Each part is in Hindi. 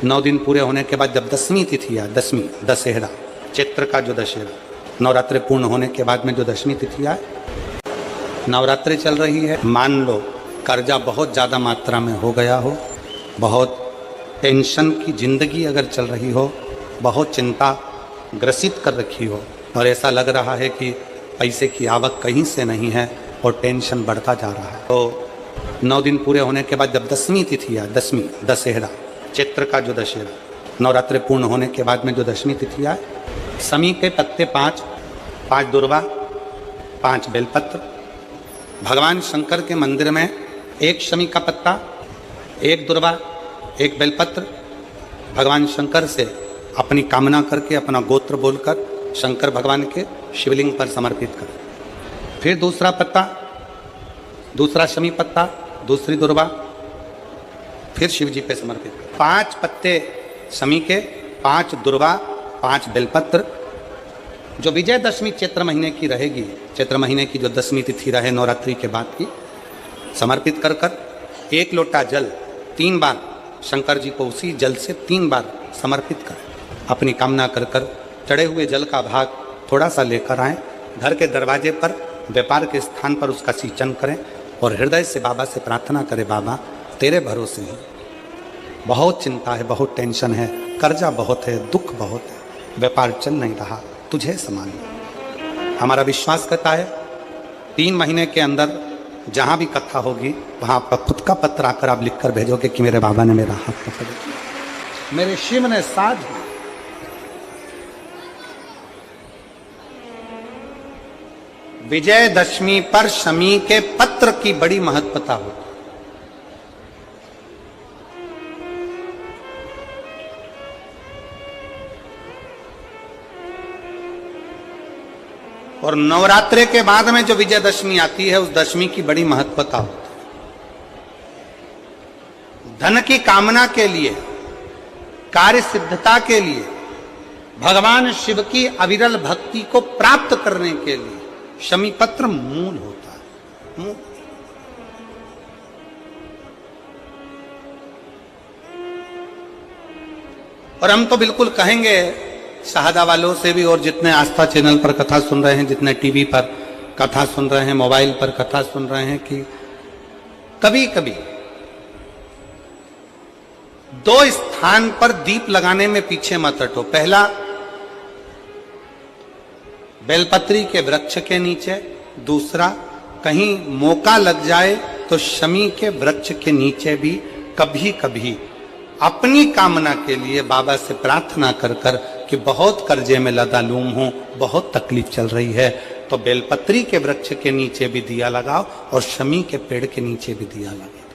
9 दिन पूरे होने के बाद जब 10वीं तिथि आए, 10वीं दशहरा, चैत्र का जो दशहरा, नवरात्रि पूर्ण होने के बाद में जो 10वीं तिथि आए, नवरात्रि चल रही है, मान लो कर्जा बहुत ज़्यादा मात्रा में हो गया हो, बहुत टेंशन की जिंदगी अगर चल रही हो, बहुत चिंता ग्रसित कर रखी हो और ऐसा लग रहा है कि पैसे की आवक कहीं से नहीं है और टेंशन बढ़ता जा रहा है, तो 9 दिन पूरे होने के बाद जब 10वीं तिथि आए, 10वीं दशहरा, चैत्र का जो दशहरा, नवरात्रि पूर्ण होने के बाद में जो 10वीं तिथि आए, शमी के पत्ते 5 दुर्वा, 5 बेलपत्र, भगवान शंकर के मंदिर में 1 शमी का पत्ता, 1 दुर्वा, 1 बेलपत्र भगवान शंकर से अपनी कामना करके, अपना गोत्र बोलकर शंकर भगवान के शिवलिंग पर समर्पित करें। फिर दूसरा पत्ता, दूसरा शमी पत्ता, दूसरी दुर्वा, फिर शिव जी पे समर्पित करें। 5 पत्ते शमी के, 5 दुर्वा, 5 बेलपत्र, जो विजयदशमी चैत्र महीने की रहेगी, चैत्र महीने की जो 10वीं तिथि रहे नवरात्रि के बाद की, समर्पित कर 1 लोटा जल 3 बार शंकर जी को उसी जल से 3 बार समर्पित करें। अपनी कामना कर चढ़े हुए जल का भाग थोड़ा सा लेकर आएँ, घर के दरवाजे पर, व्यापार के स्थान पर उसका सिंचन करें और हृदय से बाबा से प्रार्थना करें, बाबा तेरे भरोसे ही बहुत चिंता है, बहुत टेंशन है, कर्जा बहुत है, दुख बहुत है, व्यापार चल नहीं रहा, तुझे समान। हमारा विश्वास करता है 3 महीने के अंदर जहाँ भी कथा होगी वहाँ आपका खुद का पत्र आकर आप लिखकर भेजोगे कि मेरे बाबा ने मेरा हाथ पकड़ लिया, मेरे शिव ने साथ दिया। विजयदशमी पर शमी के पत्र की बड़ी महत्वता होती है। और नवरात्रि के बाद में जो विजयदशमी आती है, उस दशमी की बड़ी महत्वता होती है। धन की कामना के लिए, कार्य सिद्धता के लिए, भगवान शिव की अविरल भक्ति को प्राप्त करने के लिए शमी पत्र मूल होता है, मूल। और हम तो बिल्कुल कहेंगे शहादा वालों से भी, और जितने आस्था चैनल पर कथा सुन रहे हैं, जितने टीवी पर कथा सुन रहे हैं, मोबाइल पर कथा सुन रहे हैं, कि कभी कभी 2 स्थान पर दीप लगाने में पीछे मत हटो। पहला, बेलपत्री के वृक्ष के नीचे। दूसरा, कहीं मौका लग जाए तो शमी के वृक्ष के नीचे भी कभी कभी अपनी कामना के लिए बाबा से प्रार्थना कर कि बहुत कर्जे में लदालूम हूं, बहुत तकलीफ चल रही है, तो बेलपत्री के वृक्ष के नीचे भी दिया लगाओ और शमी के पेड़ के नीचे भी दिया लगाओ।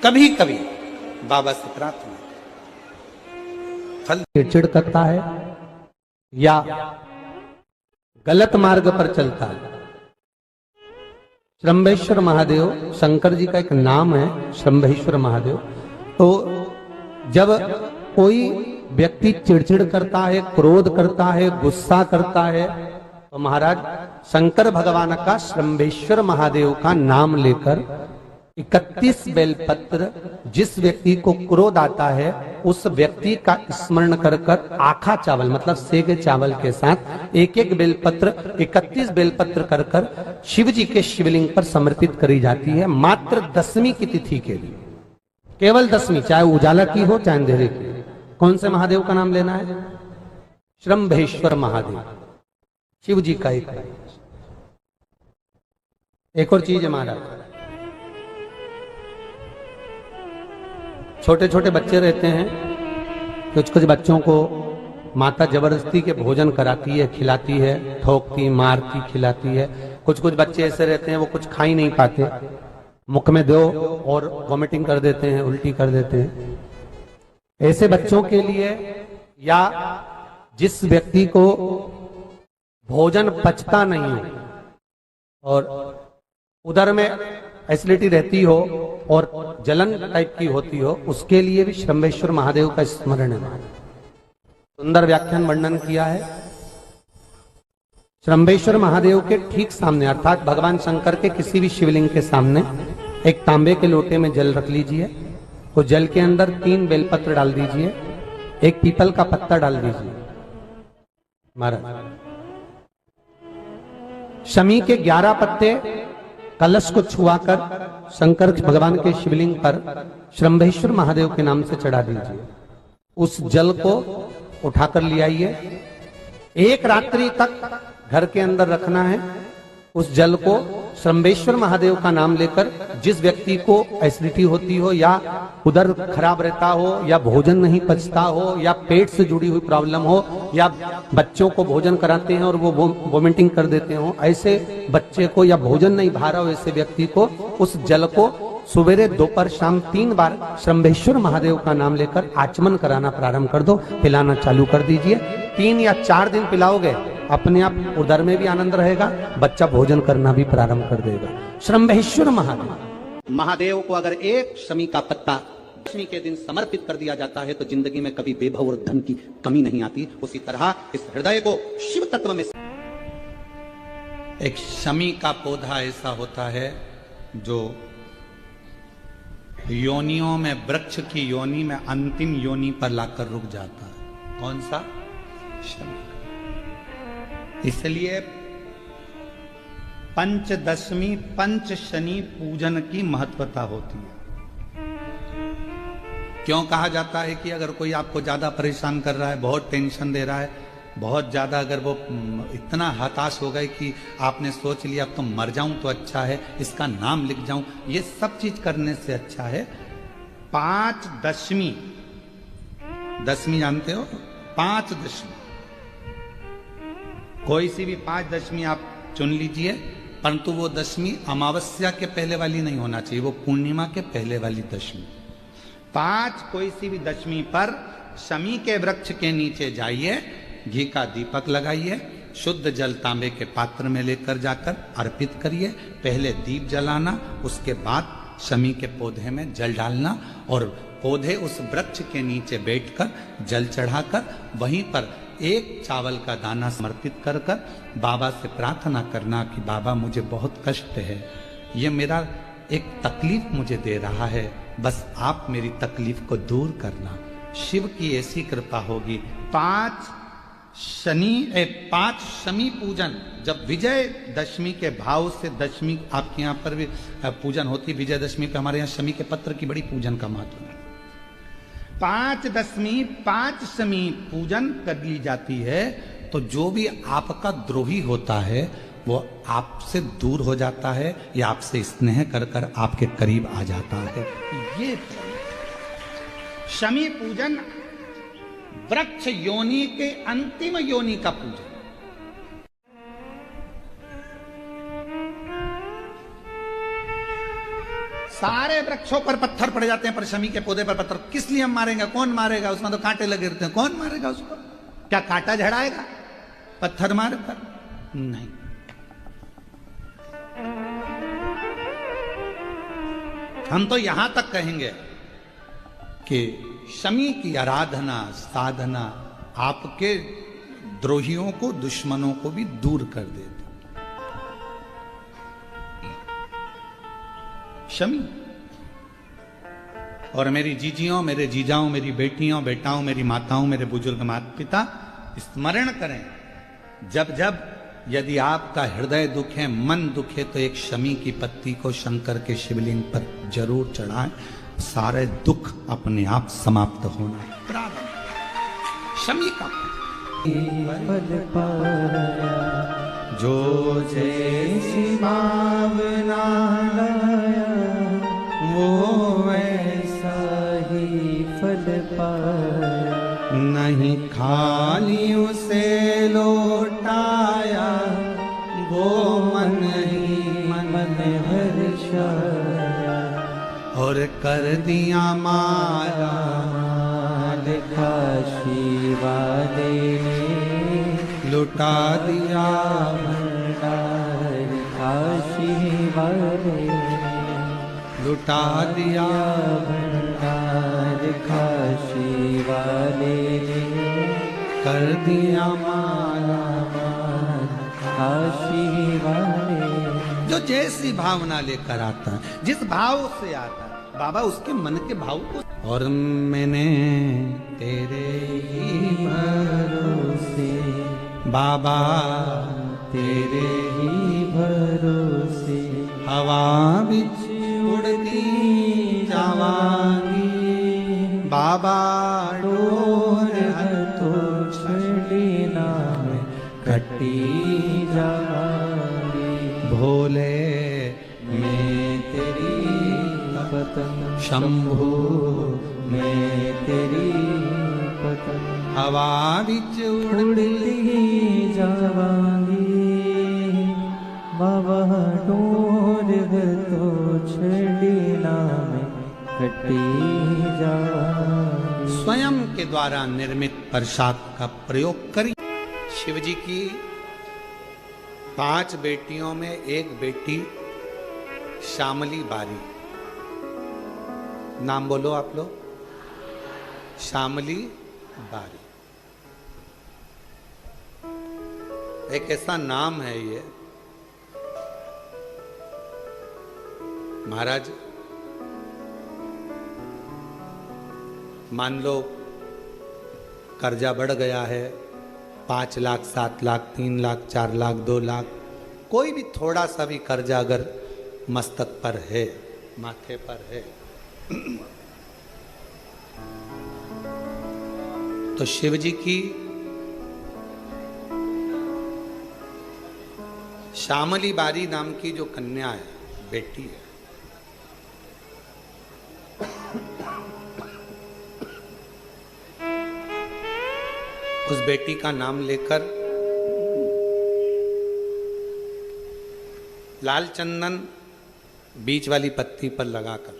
कभी कभी बाबा से प्रार्थना। फल चिड़चिड़ करता है या गलत मार्ग पर चलता है। श्रंभेश्वर महादेव शंकर जी का एक नाम है, श्रंभेश्वर महादेव। तो जब कोई व्यक्ति चिड़चिड़ करता है, क्रोध करता है, गुस्सा करता है, तो महाराज शंकर भगवान का श्रंभेश्वर महादेव का नाम लेकर 31 बेलपत्र, जिस व्यक्ति को क्रोध आता है उस व्यक्ति का स्मरण कर आखा चावल मतलब सेगे चावल के साथ 1-1 बेलपत्र, 31 बेलपत्र कर शिव जी के शिवलिंग पर समर्पित करी जाती है, मात्र 10वीं की तिथि के लिए। केवल 10वीं, चाहे उजाला की हो चाहे अंधेरे की। कौन से महादेव का नाम लेना है? श्रंभेश्वर महादेव, शिव जी का एक और चीज है महाराज, छोटे छोटे बच्चे रहते हैं, कुछ कुछ बच्चों को माता जबरदस्ती के भोजन कराती है, खिलाती है, ठोकती, मारती, खिलाती है। कुछ कुछ बच्चे ऐसे रहते हैं वो कुछ खा ही नहीं पाते, मुख में दो और वॉमिटिंग कर देते हैं, उल्टी कर देते हैं। ऐसे बच्चों के लिए या जिस व्यक्ति को भोजन पचता नहीं हो और उदर में एसिडिटी रहती हो और जलन टाइप की होती हो, उसके लिए भी श्रंभेश्वर महादेव का स्मरण है। सुंदर व्याख्यान वर्णन किया है। श्रंभेश्वर महादेव के ठीक सामने अर्थात भगवान शंकर के किसी भी शिवलिंग के सामने एक तांबे के लोटे में जल रख लीजिए उस जल के अंदर 3 बेलपत्र डाल दीजिए, एक पीपल का पत्ता डाल दीजिए। महाराज शमी के 11 पत्ते कलश को छुआकर शंकर भगवान के शिवलिंग पर श्रंभेश्वर महादेव के नाम से चढ़ा दीजिए। उस जल को उठाकर ले आइए, 1 रात्रि तक घर के अंदर रखना है। उस जल को श्रंभेश्वर महादेव का नाम लेकर, जिस व्यक्ति को एसिडिटी होती हो या उदर खराब रहता हो या भोजन नहीं पचता हो या पेट से जुड़ी हुई प्रॉब्लम हो या बच्चों को भोजन कराते हैं और वो वोमिटिंग कर देते हो, ऐसे बच्चे को या भोजन नहीं भा रहा हो ऐसे व्यक्ति को उस जल को सवेरे दोपहर शाम 3 बार श्रंभेश्वर महादेव का नाम लेकर आचमन कराना प्रारंभ कर दो, पिलाना चालू कर दीजिए। 3 या 4 दिन पिलाओगे, अपने आप उदर में भी आनंद रहेगा, बच्चा भोजन करना भी प्रारंभ कर देगा। श्रंभेश्वर महादेव को अगर एक शमी का पत्ता दशमी के दिन समर्पित कर दिया जाता है तो जिंदगी में कभी बेभव और धन की कमी नहीं आती। उसी तरह इस हृदय को शिव तत्व में एक शमी का पौधा ऐसा होता है जो योनियों में, वृक्ष की योनि में अंतिम योनि पर लाकर रुक जाता है। कौन सा? शमी। इसलिए पंचदशमी पंच शनि पूजन की महत्वता होती है। क्यों कहा जाता है कि अगर कोई आपको ज्यादा परेशान कर रहा है, बहुत टेंशन दे रहा है, बहुत ज्यादा अगर वो इतना हताश हो गए कि आपने सोच लिया अब तो मर जाऊं तो अच्छा है, इसका नाम लिख जाऊं, ये सब चीज करने से अच्छा है 5 दशमी। दशमी जानते हो? 5 दशमी, कोई सी भी 5 दशमी आप चुन लीजिए, परंतु वो दशमी अमावस्या के पहले वाली नहीं होना चाहिए, वो पूर्णिमा के पहले वाली दशमी। 5 कोई सी भी दशमी पर शमी के वृक्ष के नीचे जाइए, घी का दीपक लगाइए, शुद्ध जल तांबे के पात्र में लेकर जाकर अर्पित करिए। पहले दीप जलाना, उसके बाद शमी के पौधे में जल डालना और पौधे उस वृक्ष के नीचे बैठकर जल चढ़ाकर वहीं पर एक चावल का दाना समर्पित कर कर बाबा से प्रार्थना करना कि बाबा मुझे बहुत कष्ट है, ये मेरा एक तकलीफ मुझे दे रहा है, बस आप मेरी तकलीफ को दूर करना। शिव की ऐसी कृपा होगी। 5 शमी पूजन, जब विजय दशमी के भाव से दशमी आपके यहाँ पर भी पूजन होती, विजय दशमी पे हमारे यहाँ शमी के पत्र की बड़ी पूजन का महत्व है। 5 दशमी 5 शमी पूजन कर ली जाती है तो जो भी आपका द्रोही होता है वो आपसे दूर हो जाता है या आपसे स्नेह कर कर आपके करीब आ जाता है। ये शमी पूजन वृक्ष योनि के अंतिम योनि का पूजन। सारे वृक्षों पर पत्थर पड़ जाते हैं, पर शमी के पौधे पर पत्थर किस लिए हम मारेंगे? कौन मारेगा? उसमें तो कांटे लगे रहते हैं, कौन मारेगा उसको? क्या कांटा झड़ाएगा पत्थर मार कर? नहीं। हम तो यहां तक कहेंगे कि शमी की आराधना साधना आपके द्रोहियों को, दुश्मनों को भी दूर कर देती। शमी। और मेरी जीजियों, मेरे जीजाओं, मेरी बेटियों, बेटाओं, मेरी माताओं, मेरे बुजुर्ग माता पिता स्मरण करें, जब जब यदि आपका हृदय दुखे, मन दुखे, तो एक शमी की पत्ती को शंकर के शिवलिंग पर जरूर चढ़ाएं, सारे दुख अपने आप समाप्त होना प्रारंभ। शमी का जो जैसी भावना लाया वो वैसा ही फल पाया, नहीं खाली उसे लौटाया वो मन ही मन हर्षाया, और कर दिया माया लिखा शिवाले लुटा दिया भंडार काशी वाले, लुटा दिया भंडार काशी वाले, कर दिया माला काशी वाले। जो जैसी भावना लेकर आता है, जिस भाव से आता है, बाबा उसके मन के भाव को, और मैंने तेरे ही भरोसे बाबा, तेरे ही भरोसे हवा बिच उड़ती जावांगी बाबा, डोर तो छड़ी ना में कटी जावांगी, भोले मैं तेरी पतंग शंभु मैं तेरी पतंग हवा बिच उड़ती जावांगी बाबा, डोर तो छड़ी ना में कटी जावांगी। स्वयं के द्वारा निर्मित प्रसाद का प्रयोग करिए। शिव जी की 5 बेटियों में एक बेटी श्यामली बारी, नाम बोलो आप लोग, श्यामली बारी। एक ऐसा नाम है ये, महाराज मान लो कर्जा बढ़ गया है, 5 लाख 7 लाख 3 लाख 4 लाख 2 लाख, कोई भी थोड़ा सा भी कर्जा अगर मस्तक पर है, माथे पर है, तो शिव जी की श्यामली बारी नाम की जो कन्या है, बेटी है, उस बेटी का नाम लेकर लाल चंदन बीच वाली पत्ती पर लगाकर,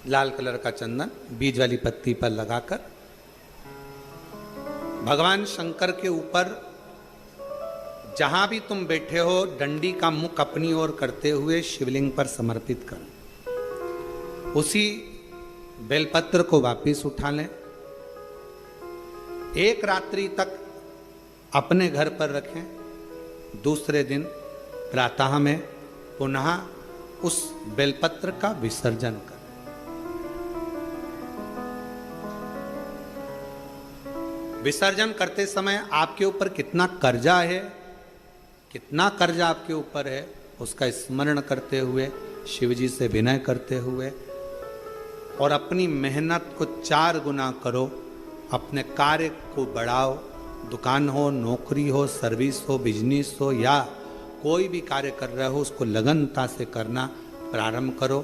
लाल कलर का चंदन बीज वाली पत्ती पर लगाकर भगवान शंकर के ऊपर जहां भी तुम बैठे हो, डंडी का मुख अपनी ओर करते हुए शिवलिंग पर समर्पित करो। उसी बेलपत्र को वापिस उठा लें, एक रात्रि तक अपने घर पर रखें, दूसरे दिन प्रातः में पुनः उस बेलपत्र का विसर्जन करें। विसर्जन करते समय आपके ऊपर कितना कर्जा है, कितना कर्जा आपके ऊपर है, उसका स्मरण करते हुए, शिव जी से विनय करते हुए, और अपनी मेहनत को 4 गुना करो, अपने कार्य को बढ़ाओ। दुकान हो, नौकरी हो, सर्विस हो, बिजनेस हो, या कोई भी कार्य कर रहे हो, उसको लगनता से करना प्रारंभ करो।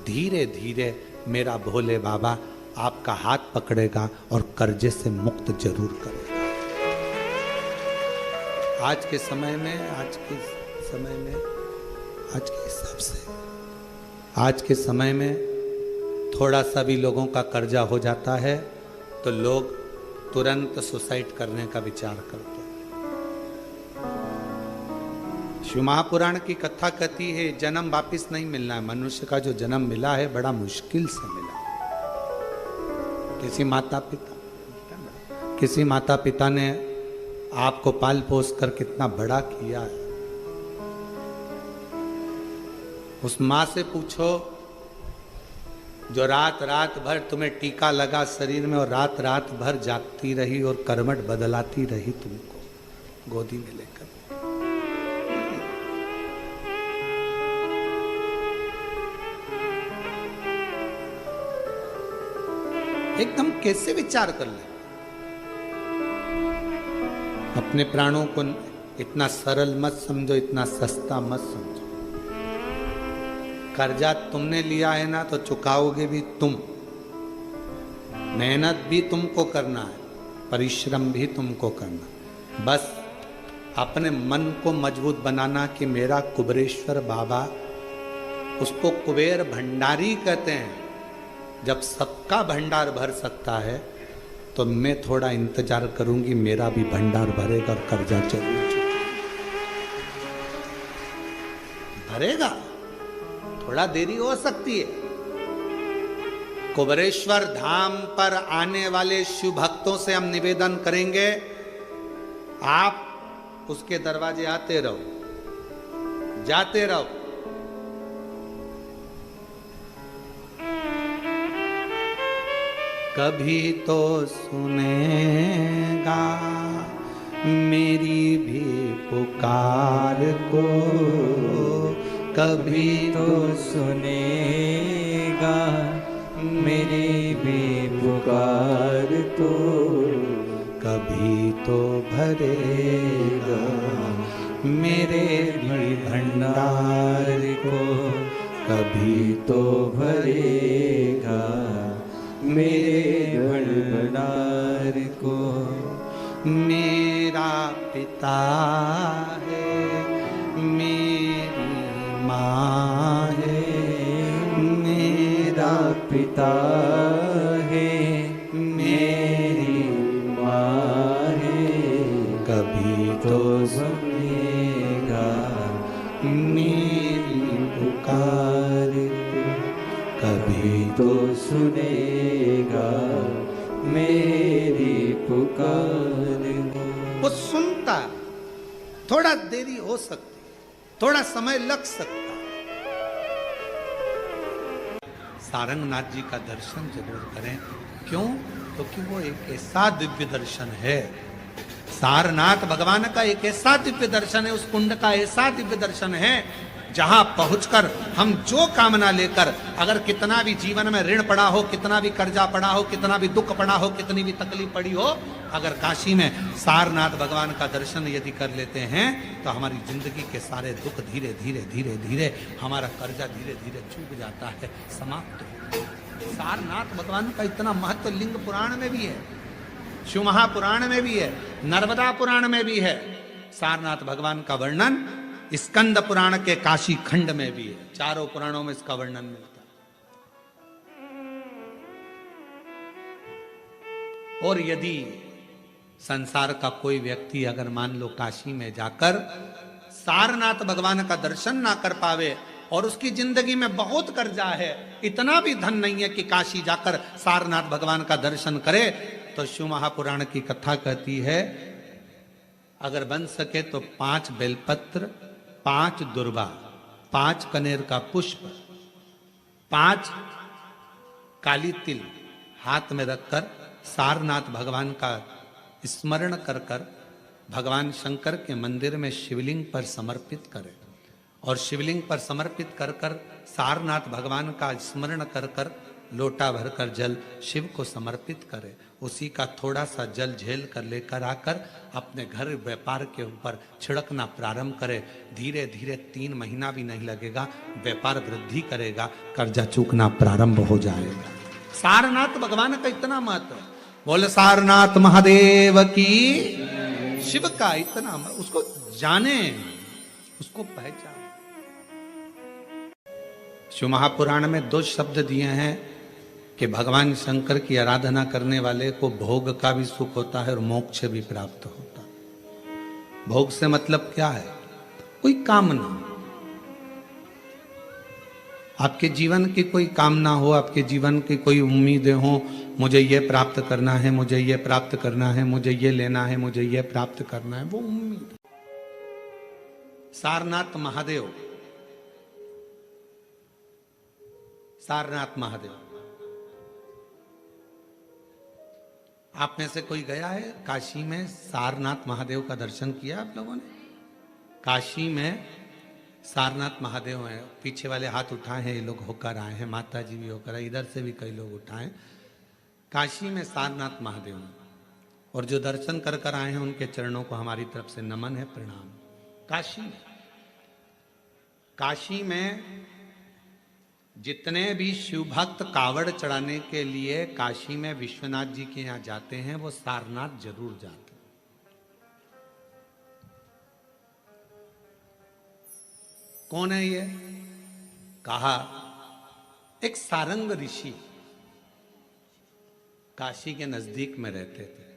धीरे धीरे मेरा भोले बाबा आपका हाथ पकड़ेगा और कर्जे से मुक्त जरूर करेगा। आज के समय में, आज के हिसाब से, आज के समय में थोड़ा सा भी लोगों का कर्जा हो जाता है तो लोग तुरंत सुसाइड करने का विचार करते हैं। शिव महापुराण की कथा कहती है जन्म वापिस नहीं मिलना है। मनुष्य का जो जन्म मिला है बड़ा मुश्किल से मिला। किसी माता पिता ने आपको पाल पोस कर कितना बड़ा किया है। उस माँ से पूछो जो रात रात भर तुम्हें टीका लगा शरीर में और रात रात भर जागती रही और करवट बदलाती रही तुमको गोदी में लेकर। एकदम कैसे विचार कर ले। अपने प्राणों को इतना सरल मत समझो, इतना सस्ता मत समझो। कर्जा तुमने लिया है ना तो चुकाओगे भी तुम। मेहनत भी तुमको करना है, परिश्रम भी तुमको करना। बस अपने मन को मजबूत बनाना कि मेरा कुबेरेश्वर बाबा, उसको कुबेर भंडारी कहते हैं। जब सबका भंडार भर सकता है तो मैं थोड़ा इंतजार करूंगी, मेरा भी भंडार भरेगा और कर्जा जरूर भरेगा। थोड़ा देरी हो सकती है। कुबेरेश्वर धाम पर आने वाले शिव भक्तों से हम निवेदन करेंगे, आप उसके दरवाजे आते रहो, जाते रहो, कभी तो सुनेगा मेरी भी पुकार को, कभी तो सुनेगा मेरी भी पुकार को, कभी तो भरेगा मेरे भी भंडार को, कभी तो भरेगा मेरे भंडार को। मेरा पिता है मेरी माँ है, मेरा पिता है मेरी माँ है, कभी तो सुनेगा मेरी पुकार को, कभी तो सुनेगा मेरी पुकार को। वो सुनता, थोड़ा देरी हो सकती, थोड़ा समय लग सकता। सारंगनाथ जी का दर्शन जरूर करें। क्यों? क्योंकि वो एक ऐसा दिव्य दर्शन है। सारनाथ भगवान का एक ऐसा दिव्य दर्शन है, उस कुंड का ऐसा दिव्य दर्शन है जहां पहुंचकर हम जो कामना लेकर, अगर कितना भी जीवन में ऋण पड़ा हो, कितना भी कर्जा पड़ा हो, कितना भी दुख पड़ा हो, कितनी भी तकलीफ पड़ी हो, अगर काशी में सारनाथ भगवान का दर्शन यदि कर लेते हैं तो हमारी जिंदगी के सारे दुख धीरे धीरे धीरे धीरे, हमारा कर्जा धीरे धीरे चूक जाता है, समाप्त हो। सारनाथ भगवान का इतना महत्व लिंग पुराण में भी है, शिव महापुराण में भी है, नर्मदा पुराण में भी है। सारनाथ भगवान का वर्णन स्कंद पुराण के काशी खंड में भी है। चारों पुराणों में इसका वर्णन मिलता है। और यदि संसार का कोई व्यक्ति अगर मान लो काशी में जाकर सारनाथ भगवान का दर्शन ना कर पावे और उसकी जिंदगी में बहुत कर्जा है, इतना भी धन नहीं है कि काशी जाकर सारनाथ भगवान का दर्शन करे, तो शिव महापुराण की कथा कहती है अगर बन सके तो 5 बेलपत्र, 5 दुर्वा, 5 कनेर का पुष्प, 5 काली तिल हाथ में रखकर सारनाथ भगवान का स्मरण कर कर भगवान शंकर के मंदिर में शिवलिंग पर समर्पित करे, और शिवलिंग पर समर्पित कर कर सारनाथ भगवान का स्मरण कर कर लोटा भरकर जल शिव को समर्पित करे, उसी का थोड़ा सा जल झेल कर लेकर आकर अपने घर व्यापार के ऊपर छिड़कना प्रारंभ करे। धीरे धीरे 3 महीना भी नहीं लगेगा, व्यापार वृद्धि करेगा, कर्जा चूकना प्रारंभ हो जाएगा। सारनाथ भगवान का इतना महत्व। बोल सारनाथ महादेव की। शिव का इतना, उसको जाने, उसको पहचान। शिव महापुराण में 2 शब्द दिए हैं कि भगवान शंकर की आराधना करने वाले को भोग का भी सुख होता है और मोक्ष भी प्राप्त होता है। भोग से मतलब क्या है? कोई कामना, आपके जीवन की कोई कामना हो, आपके जीवन की कोई उम्मीदें हो, मुझे ये प्राप्त करना है, मुझे ये प्राप्त करना है, मुझे ये लेना है, मुझे ये प्राप्त करना है, वो उम्मीद। सारनाथ महादेव, सारनाथ महादेव, आप में से कोई गया है काशी में? सारनाथ महादेव का दर्शन किया आप लोगों ने? काशी में सारनाथ महादेव हैं, पीछे वाले हाथ उठाए हैं, ये लोग होकर आए हैं, माता जी भी होकर आए, इधर से भी कई लोग उठाए। काशी में सारनाथ महादेव हैं, और जो दर्शन कर कर आए हैं उनके चरणों को हमारी तरफ से नमन है, प्रणाम। काशी में जितने भी शिव भक्त कावड़ चढ़ाने के लिए काशी में विश्वनाथ जी के यहाँ जाते हैं, वो सारनाथ जरूर जाते हैं। कौन है ये? कहा एक सारंग ऋषि काशी के नजदीक में रहते थे।